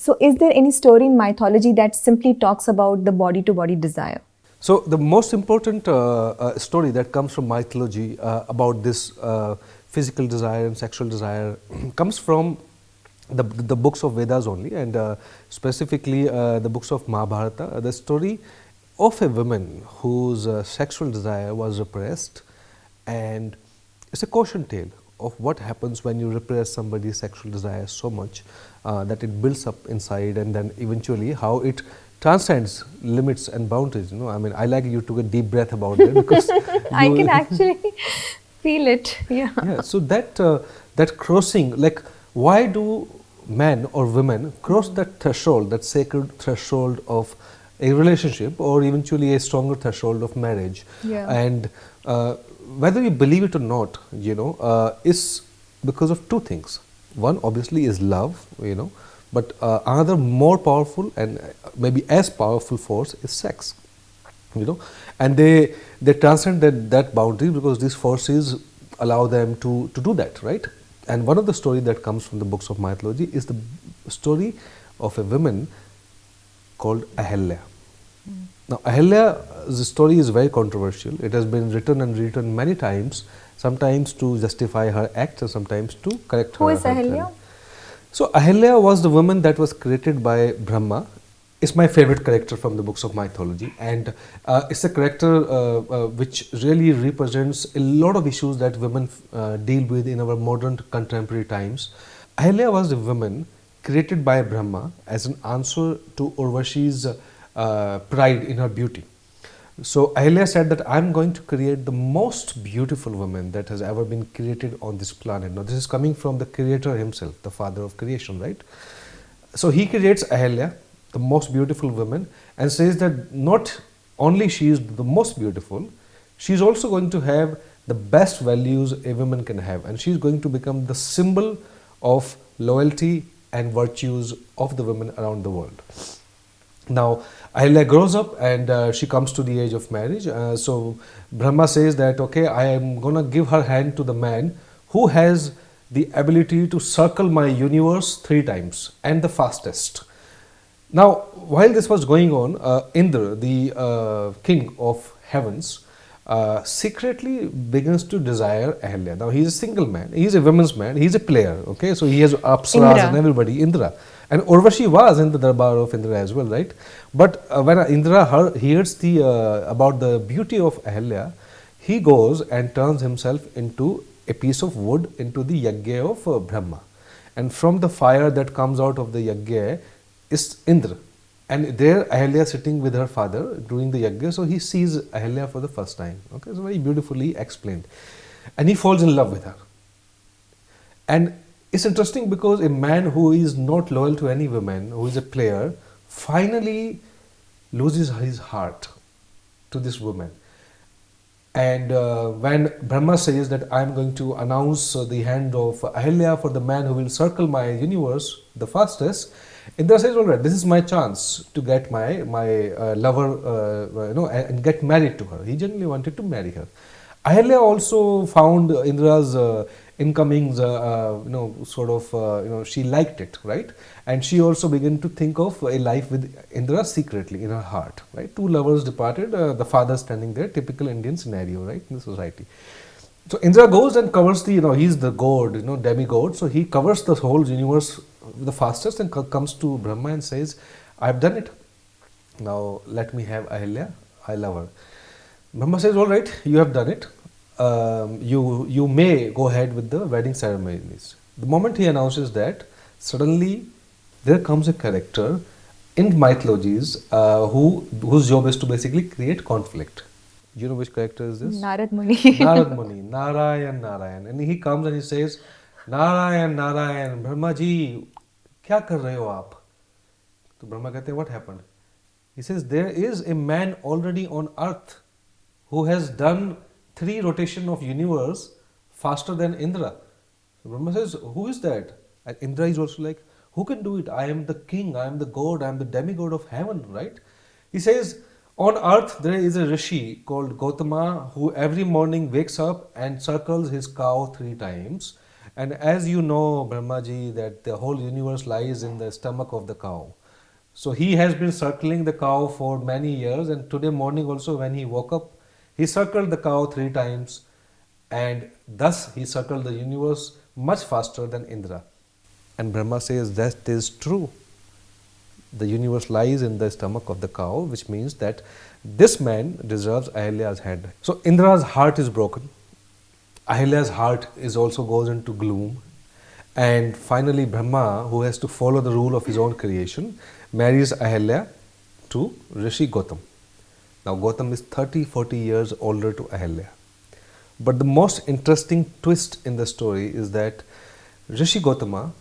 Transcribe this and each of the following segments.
So, is there any story in mythology that simply talks about the body to body desire? So the most important story that comes from mythology about this physical desire and sexual desire comes from the books of Vedas only, and specifically the books of Mahabharata. The story of a woman whose sexual desire was repressed, and it's a caution tale of what happens when you repress somebody's sexual desire so much that it builds up inside, and then eventually how it transcends limits and boundaries. I mean, I like you took a deep breath about it because I can you, actually feel it. Yeah. yeah. So that crossing, like, why do men or women cross that threshold, that sacred threshold of a relationship, or eventually a stronger threshold of marriage? Yeah. And whether you believe it or not, is because of two things. One obviously is love, but another more powerful and maybe as powerful force is sex, and they transcend that boundary because these forces allow them to do that, right? And one of the story that comes from the books of mythology is the story of a woman called Ahilya. Now, Ahilya's story is very controversial. It has been written and rewritten many times, sometimes to justify her acts and sometimes to correct her. Who is her Ahilya? trend. So, Ahilya was the woman that was created by Brahma. It's my favorite character from the books of mythology, and it's a character which really represents a lot of issues that women deal with in our modern contemporary times. Ahilya was the woman created by Brahma as an answer to Urvashi's pride in her beauty. So Ahilya said that I'm going to create the most beautiful woman that has ever been created on this planet. Now this is coming from the creator himself, the father of creation, right? So he creates Ahilya, the most beautiful woman, and says that not only she is the most beautiful, she is also going to have the best values a woman can have, and she is going to become the symbol of loyalty and virtues of the women around the world. Now, Ahilya grows up and she comes to the age of marriage. So, Brahma says that, okay, I am going to give her hand to the man who has the ability to circle my universe 3 times and the fastest. Now, while this was going on, Indra, the king of heavens, secretly begins to desire Ahilya. Now, he is a single man, he is a woman's man, he is a player, okay? So, he has Apsaras Indra. and everybody, Indra. And Urvashi was in the darbar of Indra as well, right? But when Indra hears about the beauty of Ahilya, he goes and turns himself into a piece of wood into the yagya of Brahma. And from the fire that comes out of the yagya is Indra. And there Ahilya sitting with her father doing the yagya, so he sees Ahilya for the first time. Okay, so very beautifully explained. And he falls in love with her. And it's interesting because a man who is not loyal to any woman, who is a player, finally loses his heart to this woman. And when Brahma says that I am going to announce the hand of Ahilya for the man who will circle my universe the fastest, Indra says, all right, this is my chance to get my lover, and get married to her. He genuinely wanted to marry her. Ahilya also found Indra's incomings, she liked it, right? And she also began to think of a life with Indra secretly in her heart, right? 2 lovers departed, the father standing there, typical Indian scenario, right, in the society. So Indra goes and covers he's the god, demigod, so he covers the whole universe the fastest and comes to Brahma and says, I've done it. Now let me have Ahilya, I love her. Brahma says, all right, you have done it. You may go ahead with the wedding ceremonies. The moment he announces that, suddenly there comes a character in mythologies whose job is to basically create conflict. You know which character is this? Narad Muni. Narad Muni, Narayan. And he comes and he says, Narayan, Brahma ji, kya kar rahe ho aap? So Brahma कहते हैं, what happened? He says, there is a man already on earth who has done 3 rotation of universe faster than Indra. So Brahma says, who is that? And Indra is also like, who can do it? I am the king, I am the god, I am the demigod of heaven, right? He says, on earth there is a rishi called Gautama who every morning wakes up and circles his cow 3 times. And as you know, Brahmaji, that the whole universe lies in the stomach of the cow. So he has been circling the cow for many years, and today morning also when he woke up, he circled the cow 3 times, and thus he circled the universe much faster than Indra. And Brahma says that is true. The universe lies in the stomach of the cow, which means that this man deserves Ahilya's head. So Indra's heart is broken. Ahilya's heart is also goes into gloom. And finally, Brahma, who has to follow the rule of his own creation, marries Ahilya to Rishi Gautam. Now, Gautam is 30-40 years older to Ahilya. But the most interesting twist in the story is that Rishi Gautama,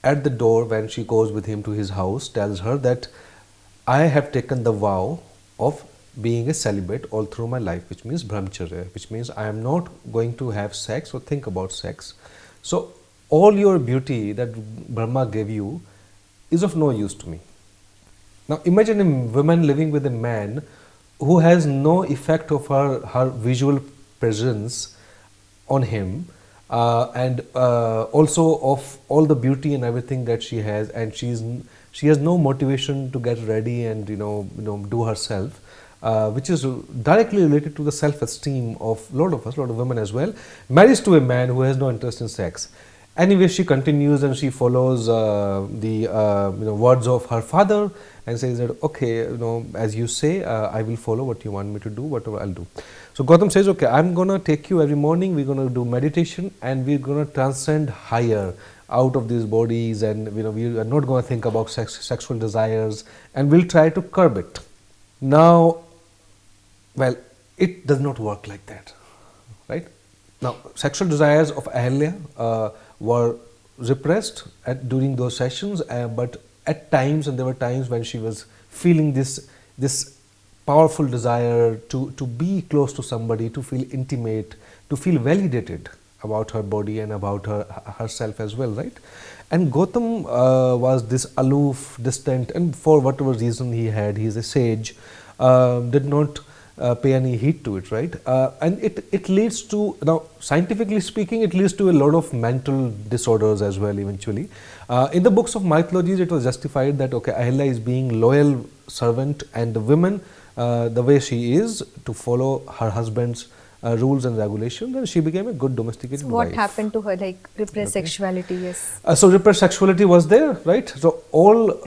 at the door when she goes with him to his house, tells her that I have taken the vow of being a celibate all through my life, which means brahmacharya, which means I am not going to have sex or think about sex. So, all your beauty that Brahma gave you is of no use to me. Now, imagine a woman living with a man who has no effect of her visual presence on him, and also of all the beauty and everything that she has, and she has no motivation to get ready and do herself, which is directly related to the self-esteem of a lot of women as well, marries to a man who has no interest in sex. Anyway, she continues and she follows the words of her father and says that okay, as you say, I will follow what you want me to do, whatever I'll do. So Gautam says, okay, I'm gonna take you every morning. We're gonna do meditation and we're gonna transcend higher out of these bodies, and we are not gonna think about sexual desires, and we'll try to curb it. Now, well, it does not work like that, right? Now, sexual desires of Ahilya were repressed during those sessions, but at times, and there were times when she was feeling this powerful desire to be close to somebody, to feel intimate, to feel validated about her body and about herself as well, right? And Gautam was this aloof, distant, and for whatever reason he had, he is a sage, did not pay any heed to it, right? And it leads to, now scientifically speaking, it leads to a lot of mental disorders as well eventually. In the books of mythologies, it was justified that okay, Ahilya is being loyal servant, and the women, the way she is, to follow her husband's rules and regulations, and she became a good domesticated What wife. happened to her, like repressed sexuality? Yes. So repressed sexuality was there, right? So all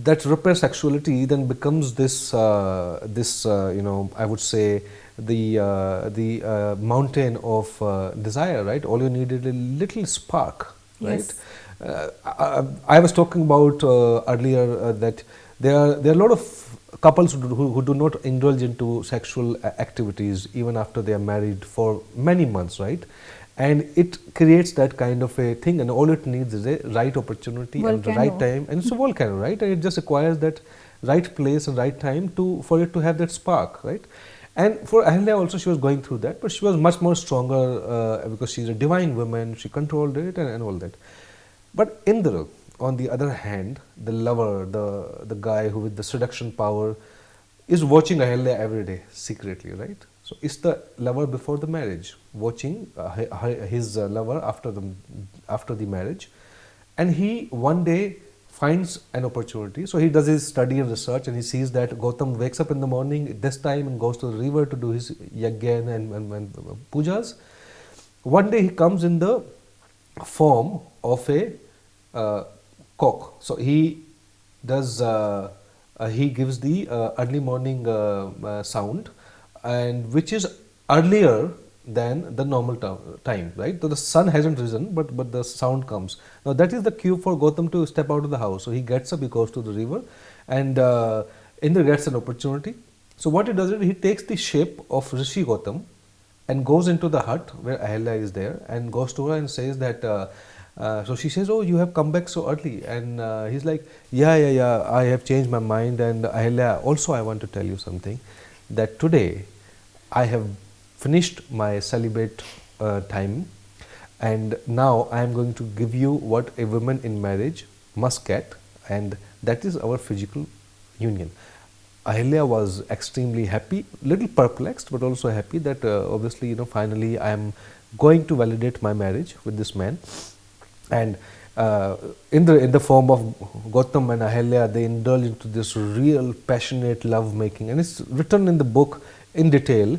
that repressed sexuality then becomes this, I would say the mountain of desire, right? All you need is a little spark, right? Yes. I was talking about earlier that there are a lot of couples who do not indulge into sexual activities even after they are married for many months, right? And it creates that kind of a thing, and all it needs is a right opportunity and the right time, and it's a volcano, right? And it just requires that right place and right time for it to have that spark, right? And for Ahilya also, she was going through that, but she was much more stronger because she's a divine woman, she controlled it and all that. But Indra, on the other hand, the lover, the guy who with the seduction power, is watching Ahilya every day secretly, right? So it's the lover before the marriage, watching his lover after the marriage, and he one day finds an opportunity. So he does his study and research, and he sees that Gautam wakes up in the morning this time and goes to the river to do his yagyan and pujas. One day he comes in the form of a cock. So he does he gives the early morning sound, and which is earlier than the normal time, right? So the sun hasn't risen, but the sound comes. Now that is the cue for Gautam to step out of the house. So he gets up, he goes to the river, and Indra gets an opportunity. So what he does is he takes the shape of Rishi Gautam and goes into the hut where Ahilya is there, and goes to her and says that so she says, oh, you have come back so early, and he's like, yeah, I have changed my mind, and Ahilya, also I want to tell you something, that today I have finished my celibate time, and now I am going to give you what a woman in marriage must get, and that is our physical union. Ahilya was extremely happy, little perplexed, but also happy that obviously, finally I am going to validate my marriage with this man. And in the form of Gautam and Ahalya, they indulge into this real passionate love making, and it's written in the book in detail,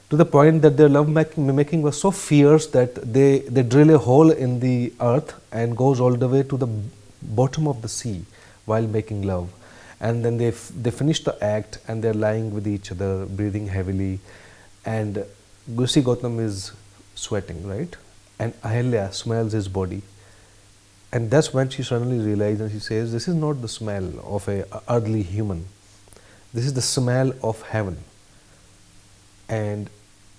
to the point that their love making was so fierce that they drill a hole in the earth and goes all the way to the bottom of the sea while making love. And then they finish the act and they're lying with each other, breathing heavily, and Gusi Gautam is sweating, right? And Ahalya smells his body. And that's when she suddenly realized, and she says, this is not the smell of a earthly human. This is the smell of heaven. And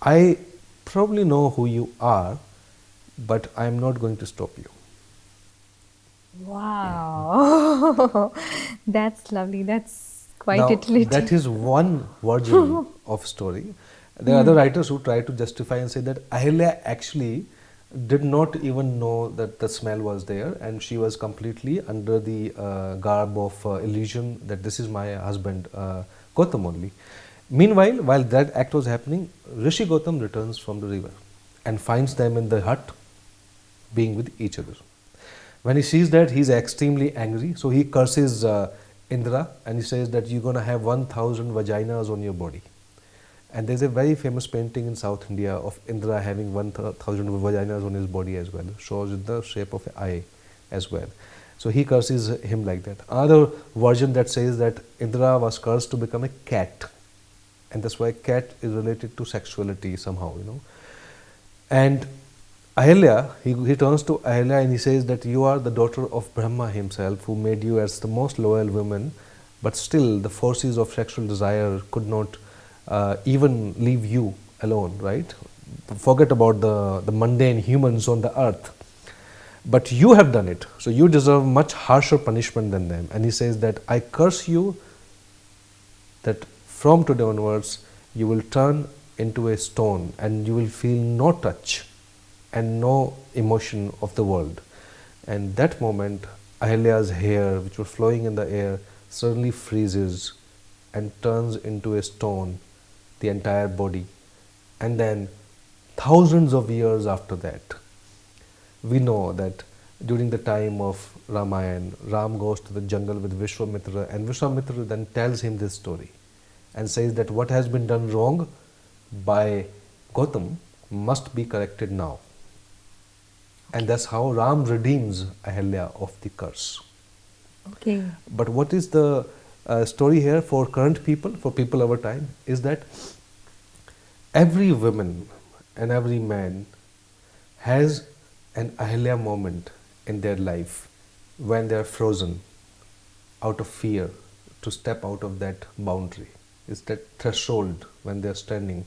I probably know who you are, but I'm not going to stop you. Wow. That's lovely. That's quite Now, titillating. that is one version of story. There are other writers who try to justify and say that Ahalya actually did not even know that the smell was there, and she was completely under the garb of illusion that this is my husband Gautam only. Meanwhile, while that act was happening, Rishi Gautam returns from the river and finds them in the hut being with each other. When he sees that, he's extremely angry, so he curses Indra and he says that you're going to have 1,000 vaginas on your body. And there's a very famous painting in South India of Indra having 1,000 vaginas on his body as well. Shows in the shape of an eye as well. So he curses him like that. Another version that says that Indra was cursed to become a cat. And that's why cat is related to sexuality somehow, you know. And Ahalya, he turns to Ahalya and he says that you are the daughter of Brahma himself, who made you as the most loyal woman, but still the forces of sexual desire could not even leave you alone, right? Forget about the mundane humans on the earth. But you have done it, so you deserve much harsher punishment than them. And he says that I curse you that from today onwards you will turn into a stone and you will feel no touch and no emotion of the world. And that moment, Ahalya's hair, which was flowing in the air, suddenly freezes and turns into a stone, the entire body. And then thousands of years after that, we know that during the time of Ramayana, Ram goes to the jungle with Vishwamitra, and Vishwamitra then tells him this story and says that what has been done wrong by Gautam must be corrected now. And that's how Ram redeems Ahalya of the curse. Okay. But what is the story here for current people, for people of our time, is that every woman and every man has an Ahalya moment in their life when they are frozen out of fear to step out of that boundary. It's that threshold when they are standing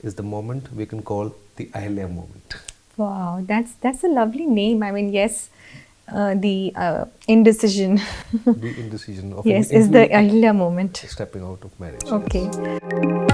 is the moment we can call the Ahalya moment. Wow, that's a lovely name. I mean, yes, the indecision. The indecision of Yes, is the Ahalya moment. stepping out of marriage. Okay. Yes.